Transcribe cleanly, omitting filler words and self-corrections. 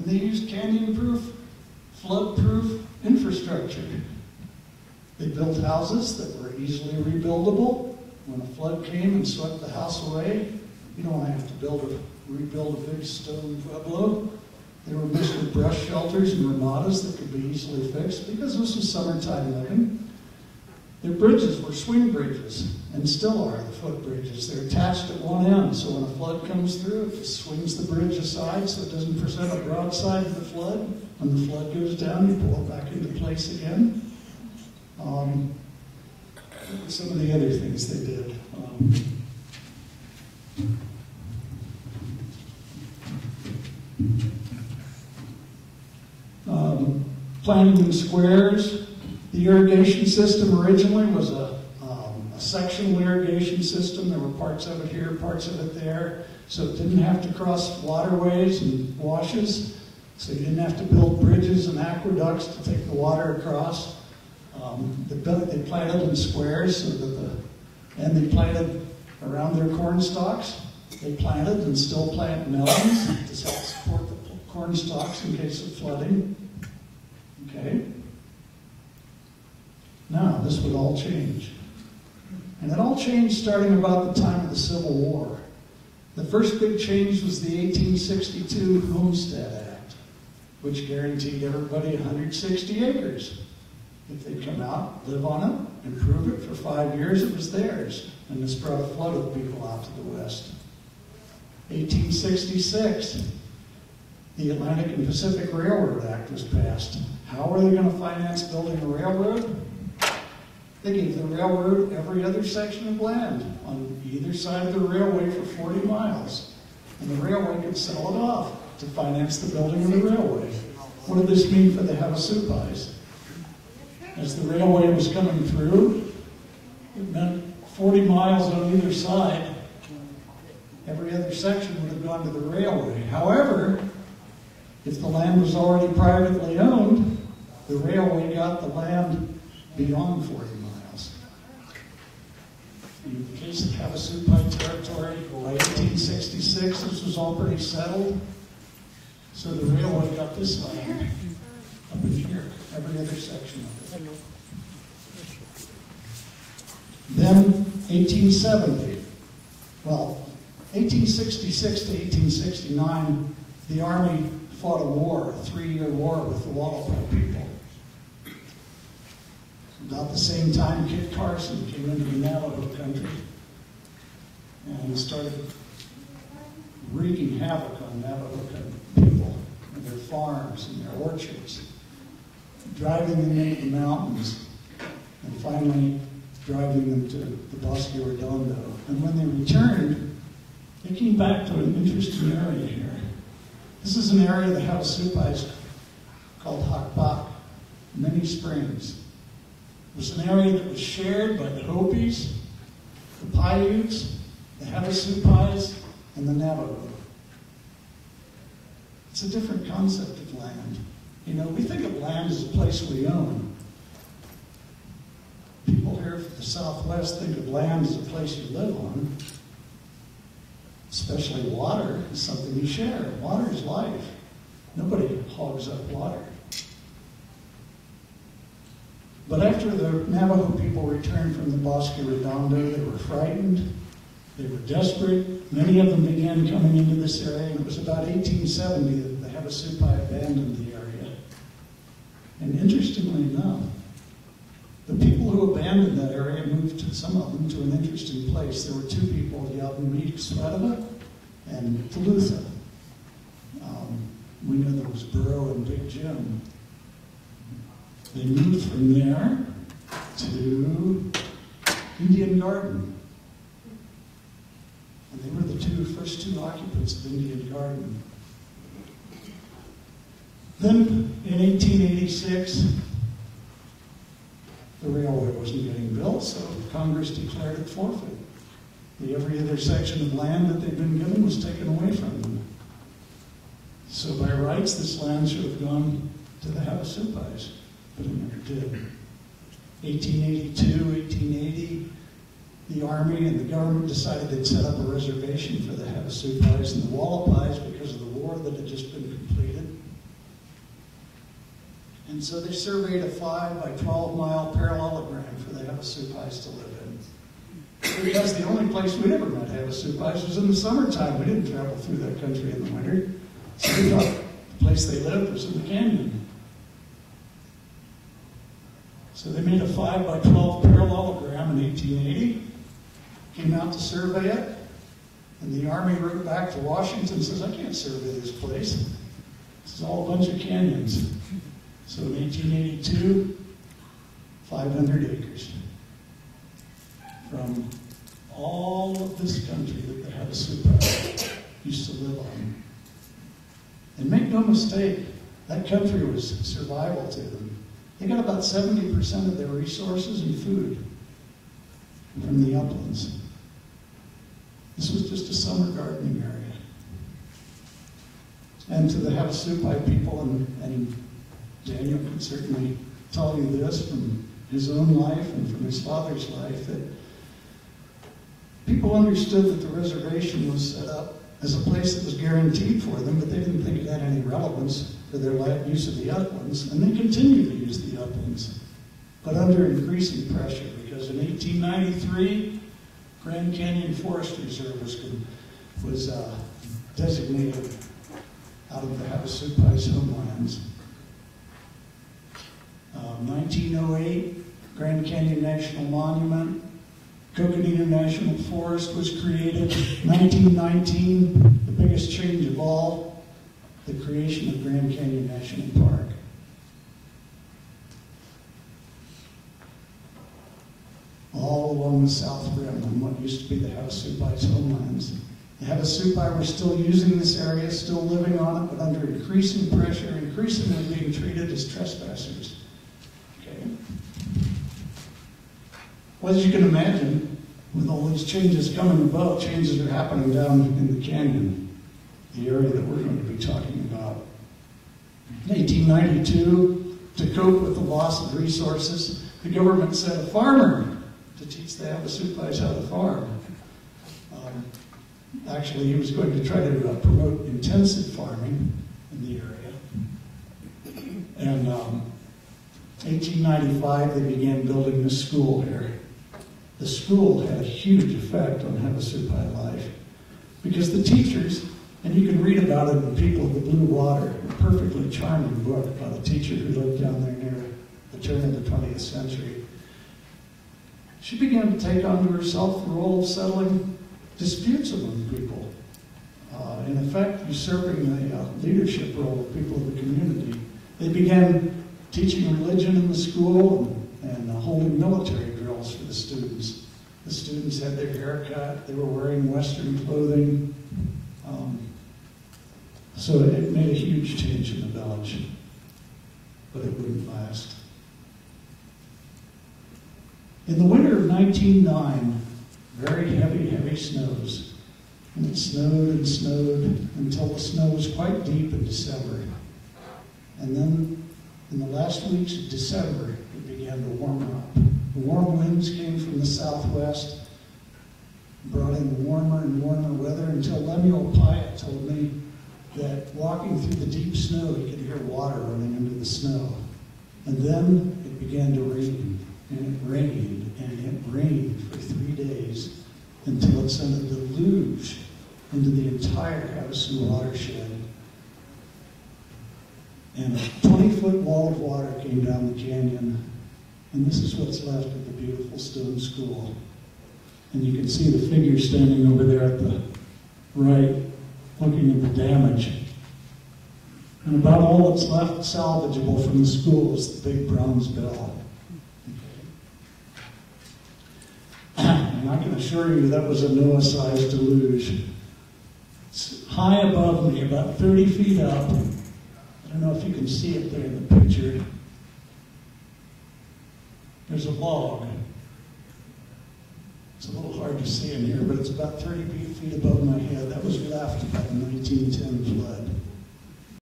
they used canyon-proof, flood-proof infrastructure. They built houses that were easily rebuildable. When a flood came and swept the house away, you don't want to have to rebuild a big stone pueblo. They were mixed with brush shelters and ramadas that could be easily fixed because this was summertime living. Their bridges were swing bridges, and still are the footbridges. They're attached at one end, so when a flood comes through, it just swings the bridge aside so it doesn't present a broadside to the flood. When the flood goes down, you pull it back into place again. Some of the other things they did. Planting in squares. The irrigation system originally was a sectional irrigation system. There were parts of it here, parts of it there, so it didn't have to cross waterways and washes, so you didn't have to build bridges and aqueducts to take the water across. They planted in squares, so that and they planted around their corn stalks. They planted and still plant melons to help support the corn stalks in case of flooding. Okay. Now, this would all change. And it all changed starting about the time of the Civil War. The first big change was the 1862 Homestead Act, which guaranteed everybody 160 acres. If they'd come out, live on it, improve it for 5 years, it was theirs. And this brought a flood of people out to the west. 1866, the Atlantic and Pacific Railroad Act was passed. How are they going to finance building a railroad? They gave the railroad every other section of land on either side of the railway for 40 miles. And the railway could sell it off to finance the building of the railway. What did this mean for the Havasupais? As the railway was coming through, it meant 40 miles on either side. Every other section would have gone to the railway. However, if the land was already privately owned, the railway got the land beyond 40 miles. In the case of Havasupai territory, by 1866, this was all pretty settled. So the railway got this land up in here, every other section of it. Then 1870, well, 1866 to 1869, the Army fought a war, a 3-year war with the Havasupai people. About the same time, Kit Carson came into the Navajo country and started wreaking havoc on Navajo people and their farms and their orchards, driving them into the mountains, and finally driving them to the Bosque Redondo. And when they returned, they came back to an interesting area here. This is an area the Havasupais called Hakbak, Many Springs. It was an area that was shared by the Hopis, the Paiutes, the Havasupais, and the Navajo. It's a different concept of land. You know, we think of land as a place we own. People here from the Southwest think of land as a place you live on. Especially water is something you share. Water is life. Nobody hogs up water. But after the Navajo people returned from the Bosque Redondo, they were frightened. They were desperate. Many of them began coming into this area, and it was about 1870 that the Havasupai abandoned the area. And interestingly enough, the people who abandoned that area moved, some of them, to an interesting place. There were 2 people, Yabumik Swadaba and Tulutha. We know there was Burrow and Big Jim. They moved from there to Indian Garden. And they were the first two occupants of Indian Garden. Then, in 1886, the railway wasn't getting built, so Congress declared it forfeit. Every other section of land that they'd been given was taken away from them. So by rights, this land should have gone to the Havasupais, but it never did. 1882, 1880, the Army and the government decided they'd set up a reservation for the Havasupais and the Wallapais because of the war that had just been completed. And so they surveyed a 5 by 12 mile parallelogram for the Havasupais to live in. Because the only place we ever met Havasupais was in the summertime. We didn't travel through that country in the winter. So we thought the place they lived was in the canyon. So they made a 5 by 12 parallelogram in 1880, came out to survey it, and the Army wrote back to Washington and says, I can't survey this place. This is all a bunch of canyons. So in 1882, 500 acres. From all of this country that the Havasupai used to live on. And make no mistake, that country was survival to them. They got about 70% of their resources and food from the uplands. This was just a summer gardening area. And to the Havasupai people, and Daniel can certainly tell you this from his own life and from his father's life, that people understood that the reservation was set up as a place that was guaranteed for them, but they didn't think it had any relevance for their use of the uplands, and they continued to use the uplands, but under increasing pressure, because in 1893, Grand Canyon Forest Reserve was designated out of the Havasupais' homelands. 1908, Grand Canyon National Monument. Coconino National Forest was created. 1919, the biggest change of all, the creation of Grand Canyon National Park. All along the South Rim on what used to be the Havasupais' homelands. The Havasupai were still using this area, still living on it, but under increasing pressure, increasingly being treated as trespassers. Okay. Well, as you can imagine, with all these changes coming about, changes are happening down in the canyon, the area that we're going to be talking about. In 1892, to cope with the loss of resources, the government sent a farmer to teach the Havasupais how to farm. Actually, he was going to try to promote intensive farming in the area. And 1895, they began building this school here. The school had a huge effect on Havasupai life because the teachers, and you can read about it in People of the Blue Water, a perfectly charming book about a teacher who lived down there near the turn of the 20th century. She began to take onto herself the role of settling disputes among people, in effect usurping the leadership role of people of the community. They began teaching religion in the school and holding military drills for the students. The students had their hair cut, they were wearing Western clothing. So it made a huge change in the village, but it wouldn't last. In the winter of 1909, very heavy snows. And it snowed and snowed until the snow was quite deep in December. And then in the last weeks of December, it began to warm up. The warm winds came from the southwest, brought in warmer and warmer weather until Lemuel Pyatt told me that walking through the deep snow, he could hear water running into the snow. And then it began to rain, and it rained, and it rained for 3 days until it sent a deluge into the entire Havasu watershed. And a 20-foot wall of water came down the canyon, and this is what's left of the beautiful stone school. And you can see the figure standing over there at the right, looking at the damage. And about all that's left salvageable from the school is the big bronze bell. And I can assure you that was a Noah-sized deluge. It's high above me, about 30 feet up. I don't know if you can see it there in the picture. There's a log. It's a little hard to see in here, but it's about 30 feet above my head. That was left by the 1910 flood.